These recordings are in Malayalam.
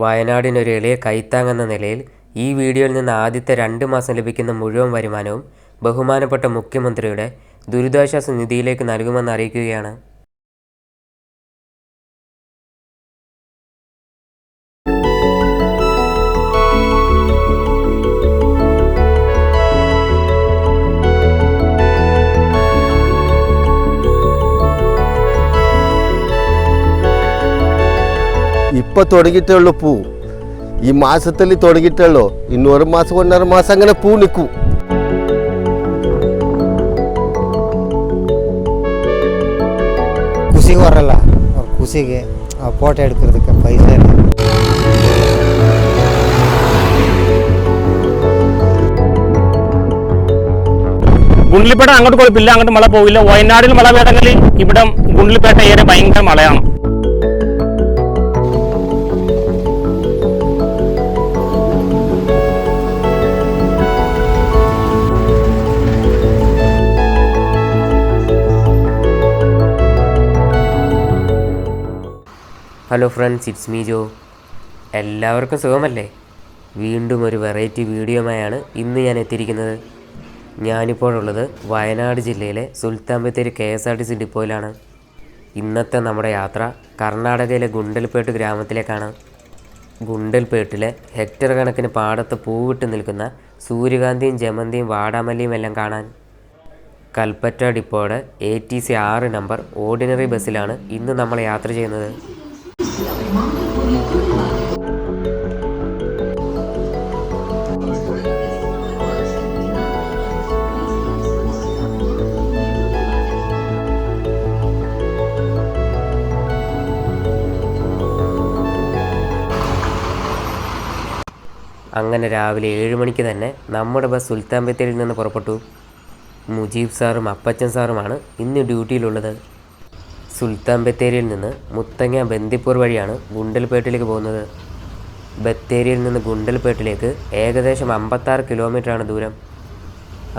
വയനാടിനൊരു എളിയ കൈത്താങ്ങെന്ന നിലയിൽ ഈ വീഡിയോയിൽ നിന്ന് ആദ്യത്തെ 2 മാസം ലഭിക്കുന്ന മുഴുവൻ വരുമാനവും ബഹുമാനപ്പെട്ട മുഖ്യമന്ത്രിയുടെ ദുരിതാശ്വാസ നിധിയിലേക്ക് നൽകുമെന്ന് അറിയിക്കുകയാണ്. ഇപ്പോൾ തുടങ്ങിയിട്ടേ ഉള്ളൂ പൂ. ഈ മാസത്തിൽ തുടങ്ങിയിട്ടേ ഉള്ളൂ. ഇന്ന് 1 മാസം 1.5 മാസം അങ്ങനെ പൂ നിൽക്കും. ಖುಷಿಗೆ ಬರಲ್ಲ ಅವ್ರ ಖುಷಿಗೆ ಫೋಟೋ எடுக்கிறதுக்கு ಪೈಸೆ ಇಲ್ಲ. ഗുണ്ടൽപേട്ട അങ്ങോട്ട് കുഴപ്പമില്ല, അങ്ങോട്ട് മഴ പോകില്ല. വയനാടിൽ മഴ വേണമെങ്കിൽ ഇവിടെ ഗുണ്ടൽപേട്ട ഏറെ ഭയങ്കര മഴയാണ്. ഹലോ ഫ്രണ്ട്സ്, ഇറ്റ്സ് മീ ജോ. എല്ലാവർക്കും സുഖമല്ലേ? വീണ്ടും ഒരു വെറൈറ്റി വീഡിയോയുമായാണ് ഇന്ന് ഞാൻ എത്തിയിരിക്കുന്നത്. ഞാനിപ്പോഴുള്ളത് വയനാട് ജില്ലയിലെ സുൽത്താൻ ബത്തേരി KSRTC ഡിപ്പോയിലാണ്. ഇന്നത്തെ നമ്മുടെ യാത്ര കർണാടകയിലെ ഗുണ്ടൽപേട്ട് ഗ്രാമത്തിലേക്കാണ്. ഗുണ്ടൽപേട്ടിലെ ഹെക്ടർ കണക്കിന് പാടത്ത് പൂവിട്ട് നിൽക്കുന്ന സൂര്യകാന്തിയും ജമന്തിയും വാടാമല്ലിയും എല്ലാം കാണാൻ കൽപ്പറ്റ ഡിപ്പോയുടെ ATC 6 നമ്പർ ഓർഡിനറി ബസ്സിലാണ് ഇന്ന് നമ്മൾ യാത്ര ചെയ്യുന്നത്. അങ്ങനെ രാവിലെ 7 മണിക്ക് തന്നെ നമ്മുടെ ബസ് സുൽത്താൻ ബത്തേരിയിൽ നിന്ന് പുറപ്പെട്ടു. മുജീബ് സാറും അപ്പച്ചൻ സാറുമാണ് ഇന്ന് ഡ്യൂട്ടിയിലുള്ളത്. സുൽത്താൻ ബത്തേരിയിൽ നിന്ന് മുത്തങ്ങ ബന്ദിപ്പൂർ വഴിയാണ് ഗുണ്ടൽപേട്ടിലേക്ക് പോകുന്നത്. ബത്തേരിയിൽ നിന്ന് ഗുണ്ടൽപേട്ടിലേക്ക് ഏകദേശം 56 കിലോമീറ്ററാണ് ദൂരം.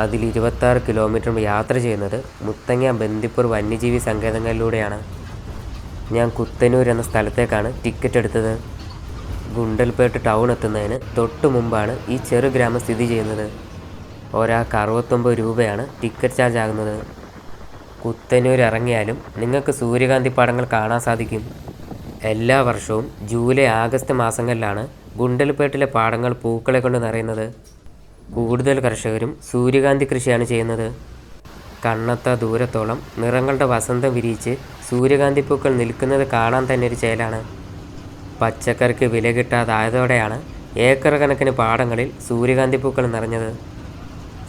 അതിൽ 26 കിലോമീറ്റർ യാത്ര ചെയ്യുന്നത് മുത്തങ്ങ ബന്ദിപ്പൂർ വന്യജീവി സങ്കേതങ്ങളിലൂടെയാണ്. ഞാൻ കുത്തന്നൂർ എന്ന സ്ഥലത്തേക്കാണ് ടിക്കറ്റ് എടുത്തത്. ഗുണ്ടൽപേട്ട് ടൗൺ എത്തുന്നതിന് തൊട്ട് മുമ്പാണ് ഈ ചെറു ഗ്രാമം സ്ഥിതി ചെയ്യുന്നത്. ഒരാൾക്ക് 69 രൂപയാണ് ടിക്കറ്റ് ചാർജ് ആകുന്നത്. കുത്തന്നൂർ ഇറങ്ങിയാലും നിങ്ങൾക്ക് സൂര്യകാന്തി പാടങ്ങൾ കാണാൻ സാധിക്കും. എല്ലാ വർഷവും ജൂലൈ ആഗസ്റ്റ് മാസങ്ങളിലാണ് ഗുണ്ടൽപേട്ടിലെ പാടങ്ങൾ പൂക്കളെ കൊണ്ട് നിറയുന്നത്. കൂടുതൽ കർഷകരും സൂര്യകാന്തി കൃഷിയാണ് ചെയ്യുന്നത്. കണ്ണെത്താ ദൂരത്തോളം നിറങ്ങളുടെ വസന്തം വിരിയിച്ച് സൂര്യകാന്തി പൂക്കൾ നിൽക്കുന്നത് കാണാൻ തന്നെ ഒരു ചേലാണ്. പച്ചക്കറിക്ക് വില കിട്ടാതായതോടെയാണ് ഏക്കർ കണക്കിന് പാടങ്ങളിൽ സൂര്യകാന്തി പൂക്കൾ നിറഞ്ഞത്.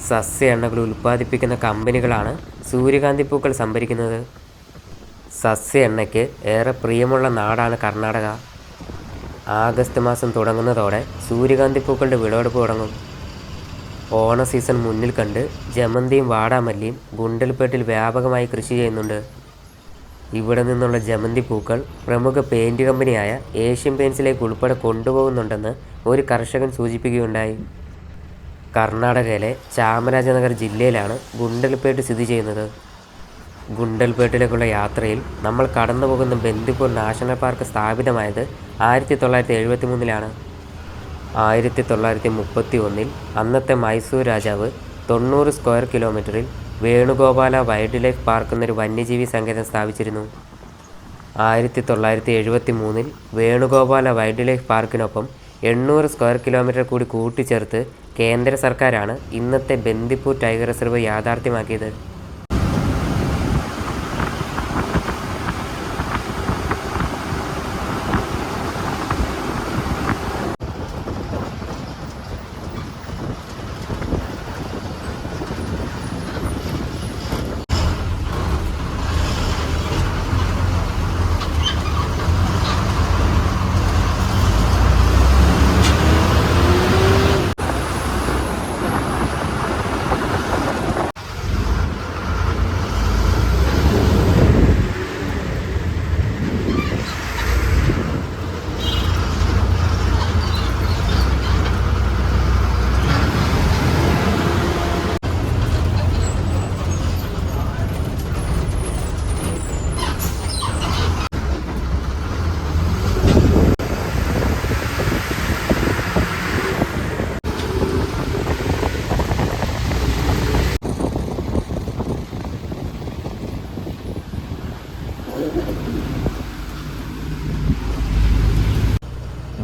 സസ്യ എണ്ണകൾ ഉൽപ്പാദിപ്പിക്കുന്ന കമ്പനികളാണ് സൂര്യകാന്തി പൂക്കൾ സംഭരിക്കുന്നത്. സസ്യ എണ്ണയ്ക്ക് ഏറെ പ്രിയമുള്ള നാടാണ് കർണാടക. ആഗസ്റ്റ് മാസം തുടങ്ങുന്നതോടെ സൂര്യകാന്തി പൂക്കളുടെ വിളവെടുപ്പ് തുടങ്ങും. ഓണ സീസൺ മുന്നിൽ കണ്ട് ജമന്തിയും വാടാമല്ലിയും ഗുണ്ടൽപേട്ടിൽ വ്യാപകമായി കൃഷി ചെയ്യുന്നുണ്ട്. ഇവിടെ നിന്നുള്ള ജമന്തി പൂക്കൾ പ്രമുഖ പെയിൻറ് കമ്പനിയായ ഏഷ്യൻ പെയിൻറ്റ്സിലേക്ക് ഉൾപ്പെടെ കൊണ്ടുപോകുന്നുണ്ടെന്ന് ഒരു കർഷകൻ സൂചിപ്പിക്കുകയുണ്ടായി. കർണാടകയിലെ ചാമരാജനഗർ ജില്ലയിലാണ് ഗുണ്ടൽപേട്ട് സ്ഥിതി ചെയ്യുന്നത്. ഗുണ്ടൽപേട്ടിലേക്കുള്ള യാത്രയിൽ നമ്മൾ കടന്നു പോകുന്ന ബന്ദിപ്പൂർ നാഷണൽ പാർക്ക് സ്ഥാപിതമായത് 1973-ലാണ്. 1931-ൽ അന്നത്തെ മൈസൂർ രാജാവ് 90 സ്ക്വയർ കിലോമീറ്ററിൽ വേണുഗോപാല വൈൽഡ് ലൈഫ് പാർക്ക് എന്നൊരു വന്യജീവി സങ്കേതം സ്ഥാപിച്ചിരുന്നു. 1973-ൽ വേണുഗോപാല വൈൽഡ് ലൈഫ് പാർക്കിനൊപ്പം 800 സ്ക്വയർ കിലോമീറ്റർ കൂടി കൂട്ടിച്ചേർത്ത് കേന്ദ്ര സർക്കാരാണ് ഇന്നത്തെ ബന്ദിപ്പൂർ ടൈഗർ റിസർവ് യാഥാർത്ഥ്യമാക്കിയത്.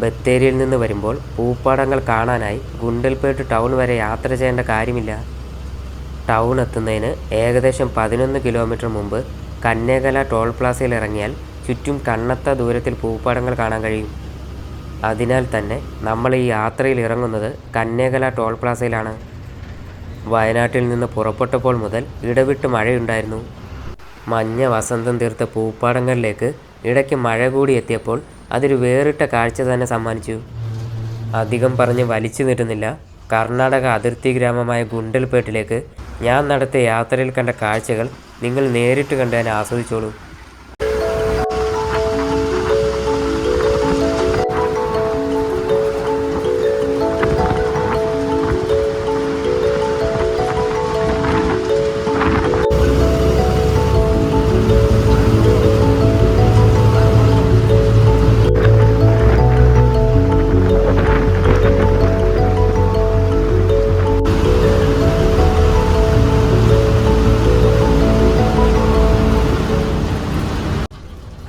ബത്തേരിയിൽ നിന്ന് വരുമ്പോൾ പൂപ്പാടങ്ങൾ കാണാനായി ഗുണ്ടൽപേട്ട് ടൗൺ വരെ യാത്ര ചെയ്യേണ്ട കാര്യമില്ല. ടൗൺ എത്തുന്നതിന് ഏകദേശം 11 കിലോമീറ്റർ മുമ്പ് കന്നേകല ടോൾ പ്ലാസയിൽ ഇറങ്ങിയാൽ ചുറ്റും കണ്ണത്ത ദൂരത്തിൽ പൂപ്പാടങ്ങൾ കാണാൻ കഴിയും. അതിനാൽ തന്നെ നമ്മൾ ഈ യാത്രയിൽ ഇറങ്ങുന്നത് കന്നേകല ടോൾ പ്ലാസയിലാണ്. വയനാട്ടിൽ നിന്ന് പുറപ്പെട്ടപ്പോൾ മുതൽ ഇടവിട്ട് മഴയുണ്ടായിരുന്നു. മഞ്ഞ വസന്തം തീർത്ത പൂപ്പാടങ്ങളിലേക്ക് ഇടയ്ക്ക് മഴ കൂടി എത്തിയപ്പോൾ അതൊരു വേറിട്ട കാഴ്ച തന്നെ സമ്മാനിച്ചു. അധികം പറഞ്ഞ് വലിച്ചു നീട്ടുന്നില്ല. കർണാടക അതിർത്തി ഗ്രാമമായ ഗുണ്ടൽപേട്ടിലേക്ക് ഞാൻ നടത്തിയ യാത്രയിൽ കണ്ട കാഴ്ചകൾ നിങ്ങൾ നേരിട്ട് കണ്ട് തന്നെ ആസ്വദിച്ചോളൂ.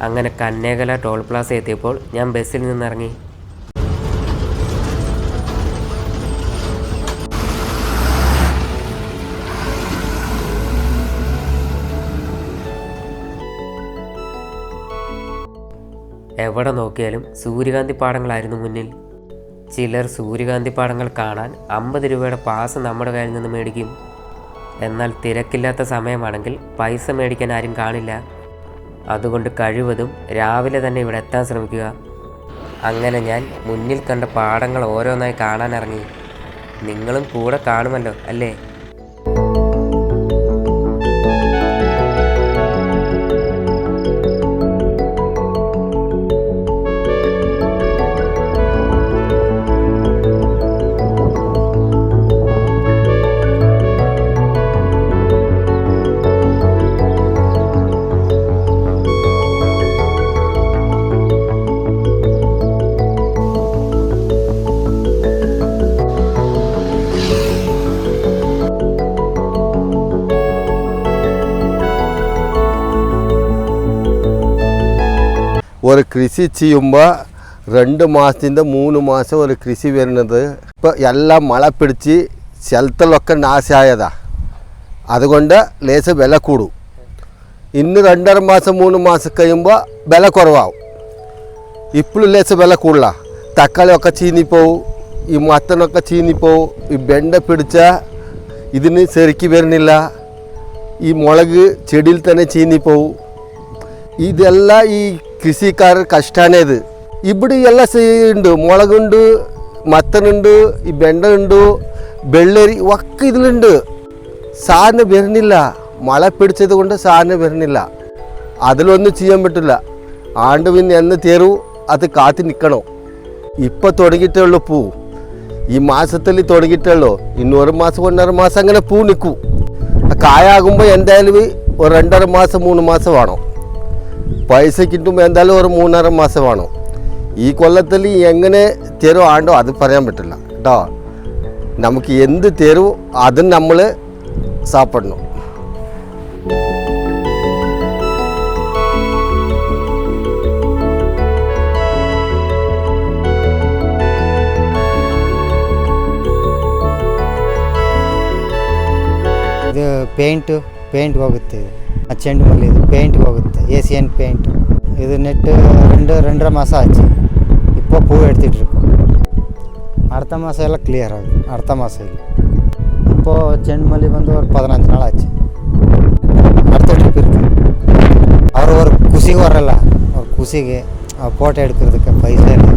അങ്ങനെ കന്നേകല ടോൾ പ്ലാസ എത്തിയപ്പോൾ ഞാൻ ബസ്സിൽ നിന്നിറങ്ങി. എവിടെ നോക്കിയാലും സൂര്യകാന്തി പാടങ്ങളായിരുന്നു മുന്നിൽ. ചിലർ സൂര്യകാന്തി പാടങ്ങൾ കാണാൻ 50 രൂപയുടെ പാസ് നമ്മുടെ കയ്യിൽ നിന്ന് മേടിക്കും. എന്നാൽ തിരക്കില്ലാത്ത സമയമാണെങ്കിൽ പൈസ മേടിക്കാൻ ആരും കാണില്ല. അതുകൊണ്ട് കഴിവതും രാവിലെ തന്നെ ഇവിടെ എത്താൻ ശ്രമിക്കുക. അങ്ങനെ ഞാൻ മുന്നിൽ കണ്ട പാടങ്ങൾ ഓരോന്നായി കാണാനിറങ്ങി. നിങ്ങളും കൂടെ കാണുമല്ലോ അല്ലേ? ഒരു കൃഷി ചെയ്യുമ്പോൾ 2 മാസത്തിൻ്റെ 3 മാസം ഒരു കൃഷി വരുന്നത്. ഇപ്പോൾ എല്ലാം മഴ പിടിച്ച് സ്ഥലത്തിലൊക്കെ നാശമായതാ. അതുകൊണ്ട് ലേശം വില കൂടും. ഇന്ന് 2.5 മാസം 3 മാസം കഴിയുമ്പോൾ വില കുറവാകും. ഇപ്പോഴും ലേശം വില കൂടുതല. തക്കാളിയൊക്കെ ചീനിപ്പോവും, ഈ മത്തനൊക്കെ ചീനിപ്പോവും, ഈ ബെണ്ട പിടിച്ച ഇതിന് ശരിക്ക് വരുന്നില്ല, ഈ മുളക് ചെടിയിൽ തന്നെ ചീനിപ്പോവും. ഇതെല്ലാം ഈ കൃഷിക്കാർ കഷ്ടമാണ്. ഇത് ഇവിടെ എല്ലാം ഉണ്ട്. മുളകുണ്ട്, മത്തനുണ്ട്, ഈ ബെണ്ട ഉണ്ട്, വെള്ളരി ഒക്കെ ഇതിലുണ്ട്. സാധനം വരുന്നില്ല. മഴ പിടിച്ചത് കൊണ്ട് സാധനം വരുന്നില്ല. അതിലൊന്നും ചെയ്യാൻ പറ്റില്ല. ആണ്ട് പിന്നെ എന്ന് തരൂ അത് കാത്തി നിൽക്കണോ. ഇപ്പം തുടങ്ങിയിട്ടേ ഉള്ളൂ പൂ. ഈ മാസത്തിൽ തുടങ്ങിയിട്ടുള്ളൂ. ഇന്ന് 1 മാസം 1.5 മാസം അങ്ങനെ പൂ നിൽക്കും. കായാകുമ്പോൾ എന്തായാലും ഒരു 2.5 മാസം 3 മാസം വേണം. പൈസ കിട്ടുമ്പോൾ എന്തായാലും ഒരു 3.5 മാസം വേണം. ഈ കൊല്ലത്തിൽ എങ്ങനെ തരും ആണ്ടോ അത് പറയാൻ പറ്റില്ല കേട്ടോ. നമുക്ക് എന്ത് തരും അതും നമ്മൾ സാപ്പിടണം. ಇದು ಪೇಂಟ್ ಹೋಗುತ್ತೆ. ಆ ಚೆಂಡು ಮಲ್ಲಿ ಇದು ಪೇಂಟ್ಗೆ ಹೋಗುತ್ತೆ. Asian paint. இது நெட்டு 2.5 மாதம் ஆச்சு. இப்போ பூ எடுத்துகிட்டு இருக்கோம். அடுத்த மாதம் எல்லாம் கிளியர் ஆகுது. அடுத்த மாதம் இல்லை. இப்போது செண்டு மல்லி வந்து ஒரு 15 நாள் ஆச்சு. அடுத்த ட்ரிப் இருக்குது. அவர் ஒரு குசிக்கு வரல, ஒரு குசிக்கு ஃபோட்டோ எடுக்கிறதுக்கு பைசா இல்லை.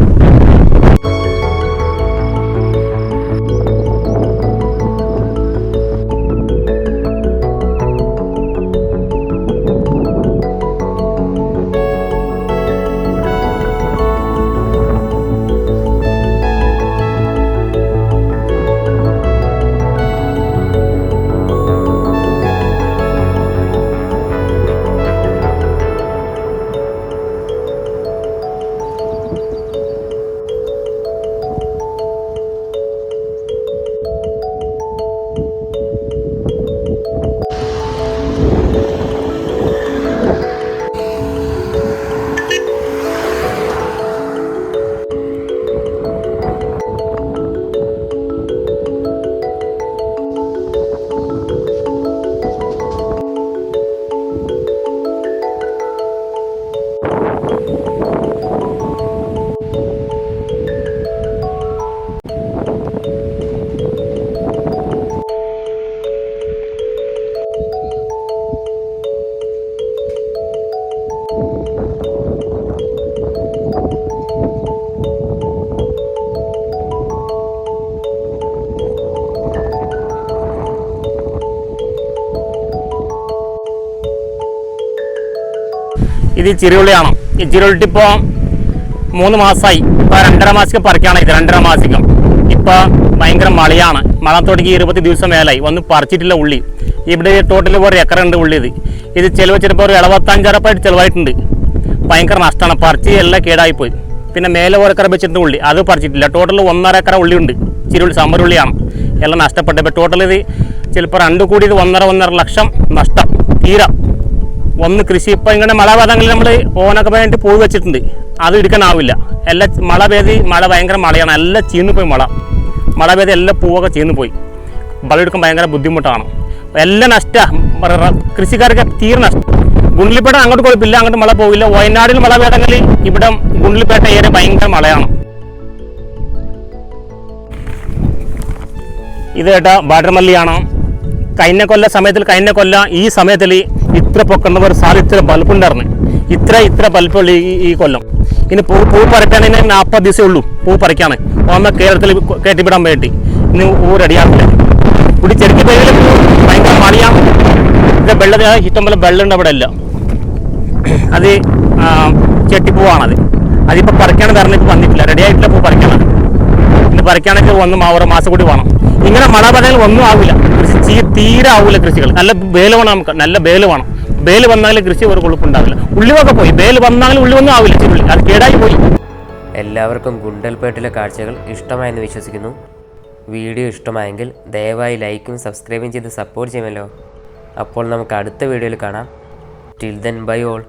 ഇത് ചിരുള്ളിയാണ്. ഈ ചിരുള്ളിട്ട് ഇപ്പോൾ 3 മാസമായി. ഇപ്പോൾ 2.5 മാസികം പറിക്കാണ് ഇത്. 2.5 മാസികം. ഇപ്പോൾ ഭയങ്കര മഴയാണ്. മഴ തുടങ്ങി 20 ദിവസം മേലായി. ഒന്നും പറിച്ചിട്ടില്ല ഉള്ളി. ഇവിടെ ടോട്ടൽ ഒരു ഏക്കറുണ്ട് ഉള്ളി. ഇത് ചിലവ് ചിലപ്പോൾ ഒരു 75 ഉറപ്പായിട്ട് ചിലവായിട്ടുണ്ട്. ഭയങ്കര നഷ്ടമാണ്. പറിച്ച് എല്ലാം കേടായിപ്പോയി. പിന്നെ മേലെ ഒരു ഏക്കർ വെച്ചിട്ടുണ്ട് ഉള്ളി, അത് പറിച്ചിട്ടില്ല. ടോട്ടൽ 1.5 ഏക്കർ ഉള്ളി ഉണ്ട്. ചിരുള്ളി സമ്മറുള്ളിയാണ്. എല്ലാം നഷ്ടപ്പെട്ടു. ഇപ്പോൾ ടോട്ടൽ ഇത് ചിലപ്പോൾ 2 കൂടി ഇത് 1.5 ലക്ഷം നഷ്ടം തീരെ. ഒന്ന് കൃഷി ഇപ്പോൾ ഇങ്ങനെ മഴ പെയ്തെങ്കിൽ നമ്മൾ ഓനൊക്കെ വേണ്ടി പൂവ് വെച്ചിട്ടുണ്ട്, അത് എടുക്കാനാവില്ല. എല്ലാം മഴ ഭയങ്കര മഴയാണ്. എല്ലാം ചീന്നു പോയി. മഴ പെയ്ത് എല്ലാ പൂവൊക്കെ ചീന്നു പോയി. വിളവെടുക്കാൻ ഭയങ്കര ബുദ്ധിമുട്ടാണ്. എല്ലാം നഷ്ടമാണ്. കൃഷിക്കാർക്ക് തീരെ നഷ്ടം. ഗുണ്ടലിപ്പേട്ട അങ്ങോട്ട് കുഴപ്പമില്ല, അങ്ങോട്ട് മഴ പോവില്ല. വയനാടിൽ മഴ പെയ്തെങ്കിൽ ഇവിടെ ഗുണ്ടലിപ്പേട്ട ഏരിയ ഭയങ്കര മഴയാണ്. ഇത് കേട്ടാ വാട്ടർമല്ലിയാണ്. കഴിഞ്ഞ കൊല്ല ഈ സമയത്തിൽ ഇത്ര പൊക്കുന്ന ഒരു സാൽ ഇത്ര ബൾബുണ്ടായിരുന്നു. ഇത്ര ബൾബുള്ള ഈ കൊല്ലം. ഇനി പൂ പറിക്കാണെങ്കിൽ 40 ദിവസമേ ഉള്ളൂ പൂ പറിക്കാണ്. ഓമ കേരളത്തിൽ കയറ്റിവിടാൻ വേണ്ടി ഇന്ന് റെഡിയാക്കില്ല. ഇവിടെ ചെറുക്കി പേരിൽ ഭയങ്കര മഴയാണ്. ഇത് ഇഷ്ടം പോലെ വെള്ളമുണ്ട് അവിടെ എല്ലാം. അത് ചെട്ടിപ്പൂവാണത്. അതിപ്പോൾ പറിക്കാൻ പറഞ്ഞിട്ട് വന്നിട്ടില്ല, റെഡി ആയിട്ടില്ല. പൂ പറിക്കണം. ഇന്ന് പറിക്കുകയാണെങ്കിൽ 1 മാസം കൂടി വേണം. ഇങ്ങനെ മഴ പറഞ്ഞാൽ ഒന്നും ആവില്ല. കൃഷി തീരെ ആവില്ല. കൃഷികൾ നല്ല ബേല് വേണം. നമുക്ക് നല്ല ബേല് വേണം. ബേല് വന്നാലും കൃഷി ഒരു കൊഴുപ്പുണ്ടാവില്ല. ഉള്ളിവൊക്കെ പോയി. ബേല് വന്നാലും ഉള്ളിവൊന്നും ആവില്ല. ഉള്ളി അത് കേടായി പോയി. എല്ലാവർക്കും ഗുണ്ടൽപേട്ടിലെ കാഴ്ചകൾ ഇഷ്ടമായെന്ന് വിശ്വസിക്കുന്നു. വീഡിയോ ഇഷ്ടമായെങ്കിൽ ദയവായി ലൈക്കും സബ്സ്ക്രൈബും ചെയ്ത് സപ്പോർട്ട് ചെയ്യുമല്ലോ. അപ്പോൾ നമുക്ക് അടുത്ത വീഡിയോയിൽ കാണാം. Till then bye all.